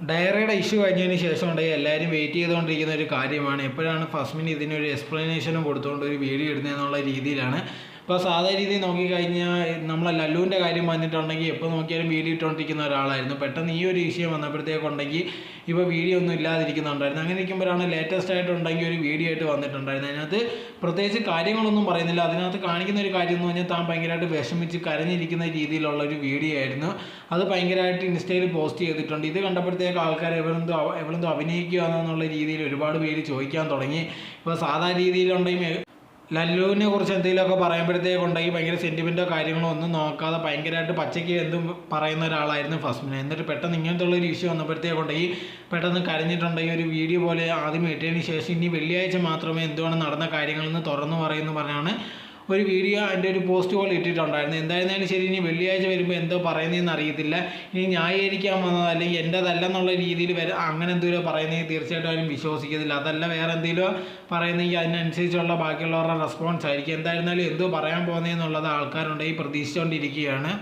ഡയറിയുടെ issue കഴിഞ്ഞതിന് ശേഷം ഉണ്ടെങ്കിൽ എല്ലാവരും വെയിറ്റ് ചെയ്തുകൊണ്ടിരിക്കുന്ന ഒരു കാര്യമാണ് എപ്പോഴാണ് ഫസ്മിൻ ഇതിനൊരു എക്സ്പ്ലനേഷനും കൊടുത്തുകൊണ്ട് ഒരു വീഡിയോ ഇടുന്നതെന്നുള്ള രീതിയിലാണ്. ഇപ്പോൾ സാധാരണ രീതിയിൽ നോക്കിക്കഴിഞ്ഞാൽ നമ്മളെ ലല്ലുവിൻ്റെ കാര്യം വന്നിട്ടുണ്ടെങ്കിൽ എപ്പോൾ നോക്കിയാലും വീഡിയോ ഇട്ടുകൊണ്ടിരിക്കുന്ന ഒരാളായിരുന്നു. പെട്ടെന്ന് ഈ ഒരു വിഷയം വന്നപ്പോഴത്തേക്കുണ്ടെങ്കിൽ ഇപ്പോൾ വീഡിയോ ഒന്നും ഇല്ലാതിരിക്കുന്നുണ്ടായിരുന്നു. അങ്ങനെ ഇരിക്കുമ്പോഴാണ് ലേറ്റസ്റ്റ് ആയിട്ടുണ്ടെങ്കിൽ ഒരു വീഡിയോ ആയിട്ട് വന്നിട്ടുണ്ടായിരുന്നത്. അതിനകത്ത് പ്രത്യേകിച്ച് കാര്യങ്ങളൊന്നും പറയുന്നില്ല. അതിനകത്ത് കാണിക്കുന്ന ഒരു കാര്യം എന്ന് പറഞ്ഞാൽ താൻ ഭയങ്കരമായിട്ട് വിഷമിച്ച് കരഞ്ഞിരിക്കുന്ന രീതിയിലുള്ള ഒരു വീഡിയോ ആയിരുന്നു. അത് ഭയങ്കരമായിട്ട് ഇൻസ്റ്റയിൽ പോസ്റ്റ് ചെയ്തിട്ടുണ്ട്. ഇത് കണ്ടപ്പോഴത്തേക്ക് ആൾക്കാർ എവളെന്തോ അഭിനയിക്കുക എന്നുള്ള രീതിയിൽ ഒരുപാട് പേര് ചോദിക്കാൻ തുടങ്ങി. ഇപ്പോൾ സാധാരണ രീതിയിലുണ്ടെങ്കിൽ ലല്ലുവിനെ കുറിച്ച് എന്തെങ്കിലുമൊക്കെ പറയുമ്പോഴത്തേക്കുണ്ടെങ്കിൽ ഭയങ്കര സെൻറ്റിമെൻറ്റോ കാര്യങ്ങളോ ഒന്നും നോക്കാതെ ഭയങ്കരമായിട്ട് പച്ചയ്ക്ക് എന്തും പറയുന്ന ഒരാളായിരുന്നു ഫസ്മിൻ. എന്നിട്ട് പെട്ടെന്ന് ഇങ്ങനത്തെ ഉള്ളൊരു ഇഷ്യൂ വന്നപ്പോഴത്തേക്കുണ്ടെങ്കിൽ പെട്ടെന്ന് കരഞ്ഞിട്ടുണ്ടെങ്കിൽ ഒരു വീഡിയോ പോലെ ആദ്യം ഇട്ടതിന് ശേഷം ഇനി വെള്ളിയാഴ്ച മാത്രമേ എന്തുവാണ് നടന്ന കാര്യങ്ങളെന്ന് തുറന്നു പറയുമെന്ന് പറഞ്ഞാണ് ഒരു വീഡിയോ അതിൻ്റെ ഒരു പോസ്റ്റ് പോലെ ഇട്ടിട്ടുണ്ടായിരുന്നു. എന്തായിരുന്നാലും ശരി, ഇനി വെള്ളിയാഴ്ച വരുമ്പോൾ എന്തോ പറയുന്നതെന്ന് അറിയത്തില്ല. ഇനി ന്യായീകരിക്കാൻ വന്നത് അല്ലെങ്കിൽ എൻ്റെതല്ലെന്നുള്ള രീതിയിൽ അങ്ങനെ എന്തെങ്കിലും പറയുന്നെങ്കിൽ തീർച്ചയായിട്ടും ആരും വിശ്വസിക്കത്തില്ല. അതല്ല വേറെ എന്തെങ്കിലും പറയുന്നെങ്കിൽ അതിനനുസരിച്ചുള്ള ബാക്കിയുള്ളവരുടെ റെസ്പോൺസ് ആയിരിക്കും. എന്തായിരുന്നാലും എന്തോ പറയാൻ പോകുന്നതെന്നുള്ളത് ആൾക്കാരുണ്ടെങ്കിൽ പ്രതീക്ഷിച്ചുകൊണ്ടിരിക്കുകയാണ്.